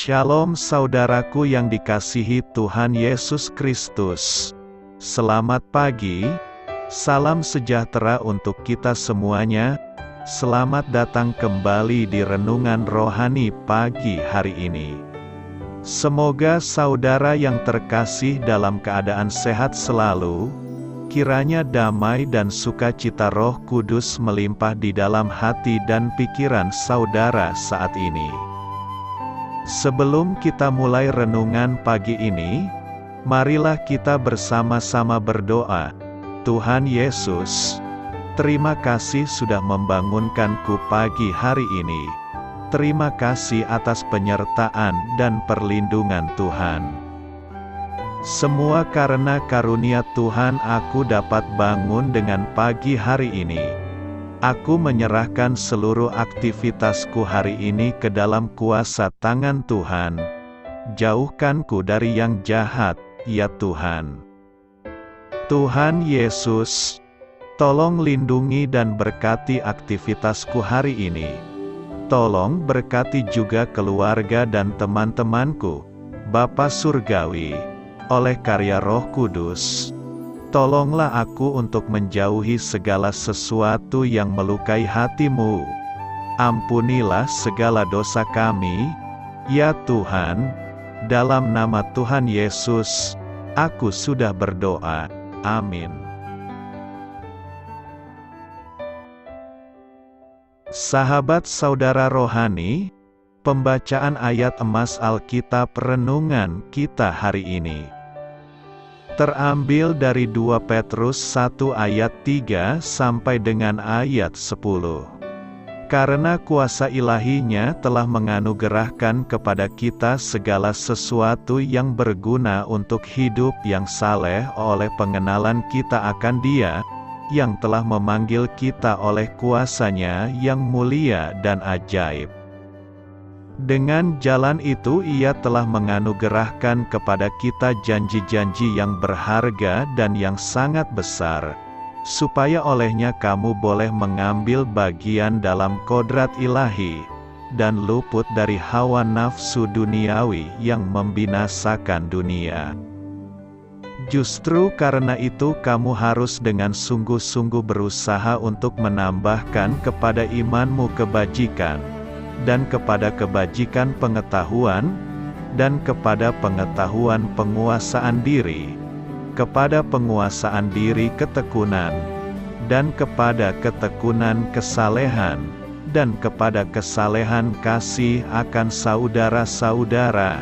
Shalom saudaraku yang dikasihi Tuhan Yesus Kristus. Selamat pagi, salam sejahtera untuk kita semuanya. Selamat datang kembali di Renungan Rohani pagi hari ini. Semoga saudara yang terkasih dalam keadaan sehat selalu. Kiranya damai dan sukacita Roh Kudus melimpah di dalam hati dan pikiran saudara saat ini. Sebelum kita mulai renungan pagi ini, marilah kita bersama-sama berdoa. Tuhan Yesus, terima kasih sudah membangunkanku pagi hari ini. Terima kasih atas penyertaan dan perlindungan Tuhan. Semua karena karunia Tuhan aku dapat bangun dengan pagi hari ini. Aku menyerahkan seluruh aktivitasku hari ini ke dalam kuasa tangan Tuhan. Jauhkanku dari yang jahat, ya Tuhan. Tuhan Yesus, tolong lindungi dan berkati aktivitasku hari ini. Tolong berkati juga keluarga dan teman-temanku, Bapa Surgawi, oleh karya Roh Kudus. Tolonglah aku untuk menjauhi segala sesuatu yang melukai hati-Mu. Ampunilah segala dosa kami, ya Tuhan. Dalam nama Tuhan Yesus, aku sudah berdoa. Amin. Sahabat saudara rohani, pembacaan ayat emas Alkitab renungan kita hari ini terambil dari 2 Petrus 1 ayat 3 sampai dengan ayat 10. Karena kuasa ilahinya telah menganugerahkan kepada kita segala sesuatu yang berguna untuk hidup yang saleh oleh pengenalan kita akan Dia, yang telah memanggil kita oleh kuasa-Nya yang mulia dan ajaib. Dengan jalan itu Ia telah menganugerahkan kepada kita janji-janji yang berharga dan yang sangat besar, supaya olehnya kamu boleh mengambil bagian dalam kodrat ilahi, dan luput dari hawa nafsu duniawi yang membinasakan dunia. Justru karena itu kamu harus dengan sungguh-sungguh berusaha untuk menambahkan kepada imanmu kebajikan, dan kepada kebajikan pengetahuan, dan kepada pengetahuan penguasaan diri, kepada penguasaan diri ketekunan, dan kepada ketekunan kesalehan, dan kepada kesalehan kasih akan saudara-saudara,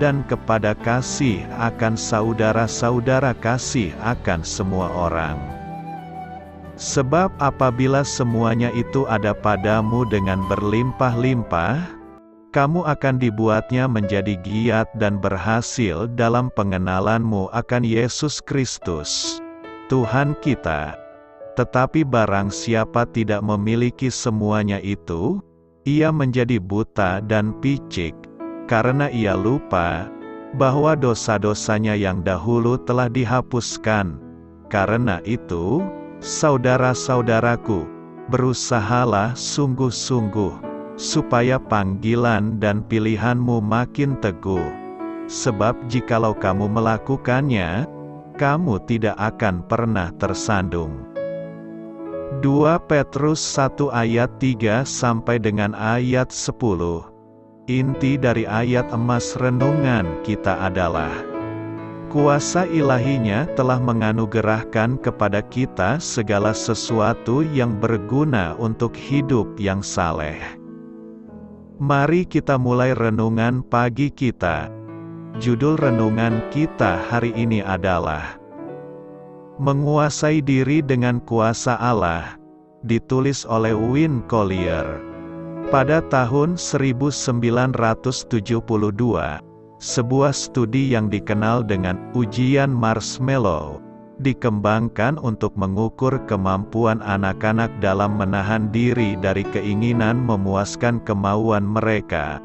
dan kepada kasih akan saudara-saudara kasih akan semua orang. Sebab apabila semuanya itu ada padamu dengan berlimpah-limpah, kamu akan dibuatnya menjadi giat dan berhasil dalam pengenalanmu akan Yesus Kristus, Tuhan kita. Tetapi barang siapa tidak memiliki semuanya itu, ia menjadi buta dan picik, karena ia lupa bahwa dosa-dosanya yang dahulu telah dihapuskan. Karena itu, saudara-saudaraku, berusahalah sungguh-sungguh, supaya panggilan dan pilihanmu makin teguh. Sebab jikalau kamu melakukannya, kamu tidak akan pernah tersandung. 2 Petrus 1 ayat 3 sampai dengan ayat 10. Inti dari ayat emas renungan kita adalah kuasa ilahinya telah menganugerahkan kepada kita segala sesuatu yang berguna untuk hidup yang saleh. Mari kita mulai renungan pagi kita. Judul renungan kita hari ini adalah Menguasai Diri dengan Kuasa Allah, ditulis oleh Win Collier. Pada tahun 1972, sebuah studi yang dikenal dengan ujian marshmallow dikembangkan untuk mengukur kemampuan anak-anak dalam menahan diri dari keinginan memuaskan kemauan mereka.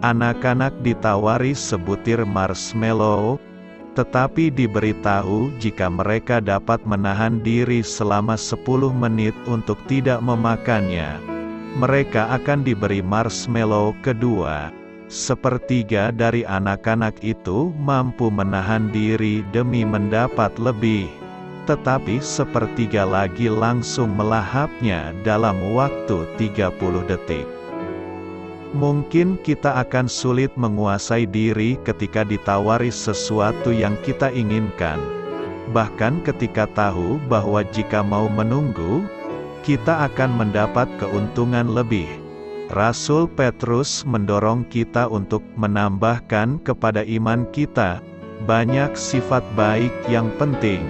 Anak-anak ditawari sebutir marshmallow, tetapi diberitahu jika mereka dapat menahan diri selama 10 menit untuk tidak memakannya, mereka akan diberi marshmallow kedua. sepertiga dari anak-anak itu mampu menahan diri demi mendapat lebih, tetapi sepertiga lagi langsung melahapnya dalam waktu 30 detik. Mungkin kita akan sulit menguasai diri ketika ditawari sesuatu yang kita inginkan. Bahkan ketika tahu bahwa jika mau menunggu, kita akan mendapat keuntungan lebih. Rasul Petrus mendorong kita untuk menambahkan kepada iman kita banyak sifat baik yang penting,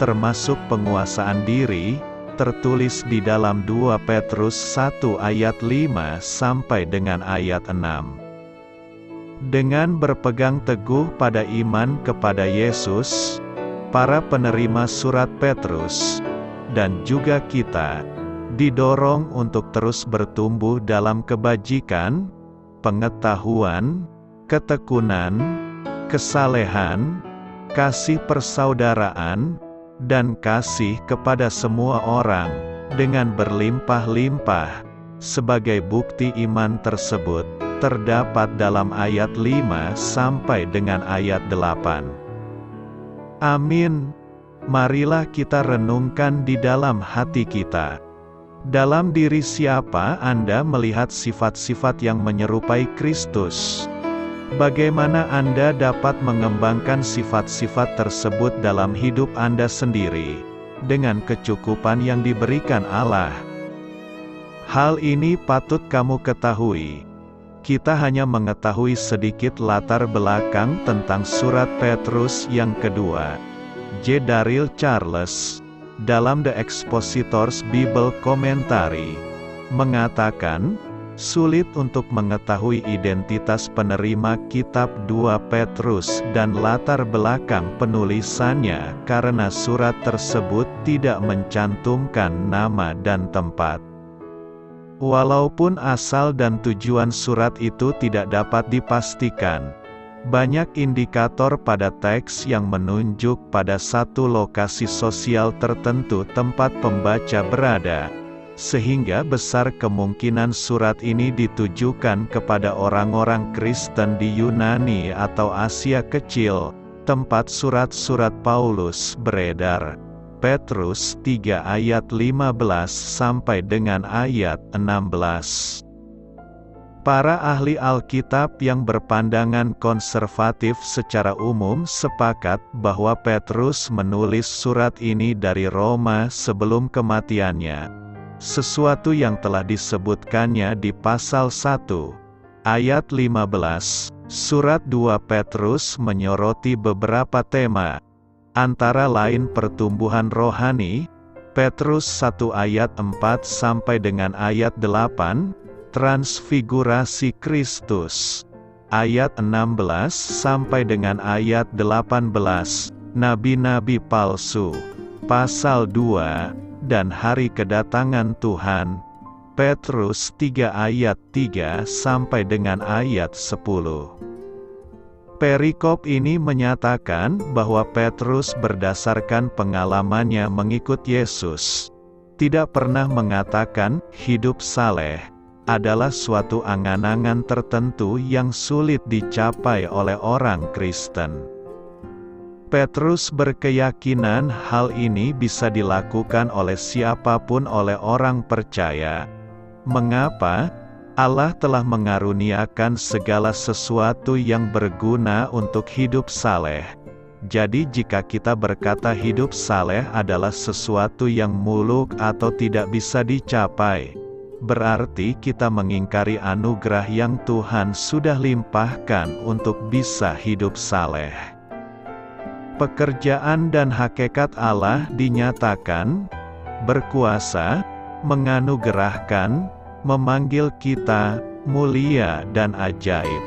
termasuk penguasaan diri, tertulis di dalam 2 Petrus 1 ayat 5 sampai dengan ayat 6. Dengan berpegang teguh pada iman kepada Yesus, para penerima surat Petrus, dan juga kita, didorong untuk terus bertumbuh dalam kebajikan, pengetahuan, ketekunan, kesalehan, kasih persaudaraan, dan kasih kepada semua orang, dengan berlimpah-limpah. Sebagai bukti iman tersebut, terdapat dalam ayat 5 sampai dengan ayat 8. Amin. Marilah kita renungkan di dalam hati kita. Dalam diri siapa Anda melihat sifat-sifat yang menyerupai Kristus? Bagaimana Anda dapat mengembangkan sifat-sifat tersebut dalam hidup Anda sendiri, dengan kecukupan yang diberikan Allah? Hal ini patut kamu ketahui. Kita hanya mengetahui sedikit latar belakang tentang surat Petrus yang kedua. J. Daryl Charles, dalam The Expositor's Bible Commentary, mengatakan, sulit untuk mengetahui identitas penerima kitab 2 Petrus dan latar belakang penulisannya karena surat tersebut tidak mencantumkan nama dan tempat. Walaupun asal dan tujuan surat itu tidak dapat dipastikan, banyak indikator pada teks yang menunjuk pada satu lokasi sosial tertentu tempat pembaca berada, sehingga besar kemungkinan surat ini ditujukan kepada orang-orang Kristen di Yunani atau Asia Kecil, tempat surat-surat Paulus beredar. Petrus 3 ayat 15 sampai dengan ayat 16. Para ahli Alkitab yang berpandangan konservatif secara umum sepakat bahwa Petrus menulis surat ini dari Roma sebelum kematiannya, sesuatu yang telah disebutkannya di pasal 1, ayat 15. Surat 2 Petrus menyoroti beberapa tema, antara lain pertumbuhan rohani, Petrus 1 ayat 4 sampai dengan ayat 8, transfigurasi Kristus, ayat 16 sampai dengan ayat 18, nabi-nabi palsu, pasal 2, dan hari kedatangan Tuhan, Petrus 3 ayat 3 sampai dengan ayat 10. Perikop ini menyatakan bahwa Petrus berdasarkan pengalamannya mengikut Yesus, tidak pernah mengatakan hidup saleh adalah suatu angan-angan tertentu yang sulit dicapai oleh orang Kristen. Petrus berkeyakinan hal ini bisa dilakukan oleh siapapun oleh orang percaya. Mengapa? Allah telah mengaruniakan segala sesuatu yang berguna untuk hidup saleh. Jadi jika kita berkata hidup saleh adalah sesuatu yang muluk atau tidak bisa dicapai, berarti kita mengingkari anugerah yang Tuhan sudah limpahkan untuk bisa hidup saleh. Pekerjaan dan hakikat Allah dinyatakan, berkuasa, menganugerahkan, memanggil kita, mulia dan ajaib.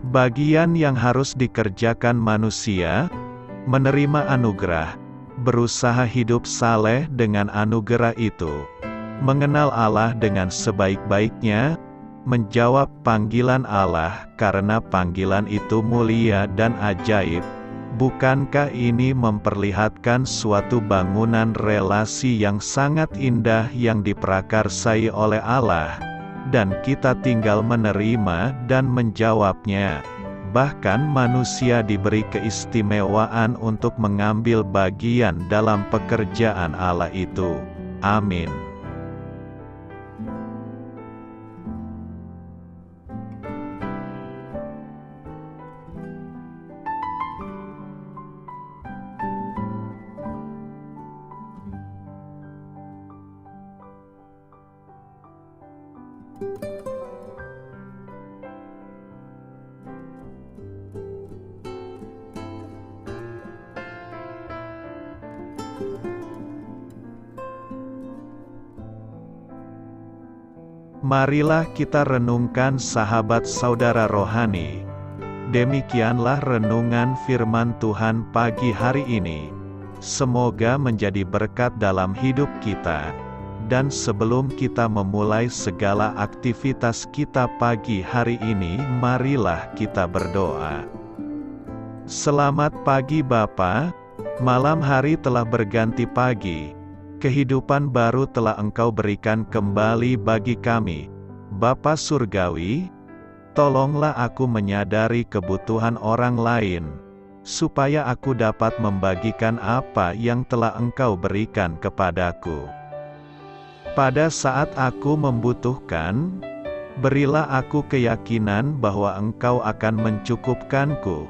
Bagian yang harus dikerjakan manusia, menerima anugerah, berusaha hidup saleh dengan anugerah itu, mengenal Allah dengan sebaik-baiknya, menjawab panggilan Allah karena panggilan itu mulia dan ajaib. Bukankah ini memperlihatkan suatu bangunan relasi yang sangat indah yang diprakarsai oleh Allah, dan kita tinggal menerima dan menjawabnya. Bahkan manusia diberi keistimewaan untuk mengambil bagian dalam pekerjaan Allah itu. Amin. Marilah kita renungkan sahabat saudara rohani. Demikianlah renungan firman Tuhan pagi hari ini. Semoga menjadi berkat dalam hidup kita. Dan sebelum kita memulai segala aktivitas kita pagi hari ini, marilah kita berdoa. Selamat pagi Bapa, malam hari telah berganti pagi. Kehidupan baru telah Engkau berikan kembali bagi kami. Bapa Surgawi, tolonglah aku menyadari kebutuhan orang lain, supaya aku dapat membagikan apa yang telah Engkau berikan kepadaku. Pada saat aku membutuhkan, berilah aku keyakinan bahwa Engkau akan mencukupkanku,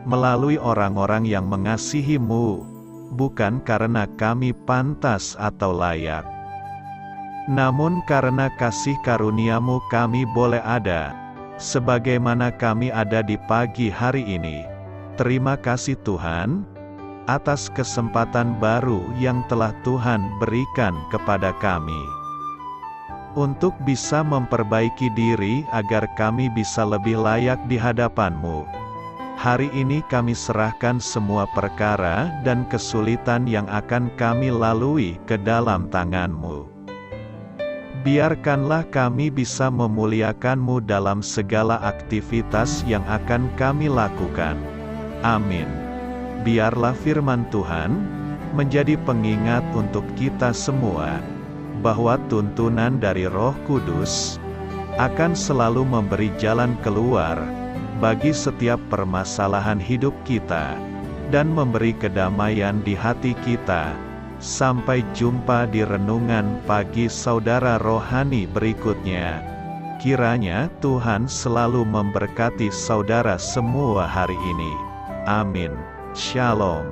melalui orang-orang yang mengasihi-Mu, bukan karena kami pantas atau layak, namun karena kasih karunia-Mu kami boleh ada, sebagaimana kami ada di pagi hari ini. Terima kasih Tuhan, atas kesempatan baru yang telah Tuhan berikan kepada kami, untuk bisa memperbaiki diri agar kami bisa lebih layak di hadapan-Mu. Hari ini kami serahkan semua perkara dan kesulitan yang akan kami lalui ke dalam tangan-Mu. Biarkanlah kami bisa memuliakan-Mu dalam segala aktivitas yang akan kami lakukan. Amin. Biarlah firman Tuhan menjadi pengingat untuk kita semua, bahwa tuntunan dari Roh Kudus akan selalu memberi jalan keluar bagi setiap permasalahan hidup kita, dan memberi kedamaian di hati kita. Sampai jumpa di renungan pagi saudara rohani berikutnya. Kiranya Tuhan selalu memberkati saudara semua hari ini. Amin. Shalom.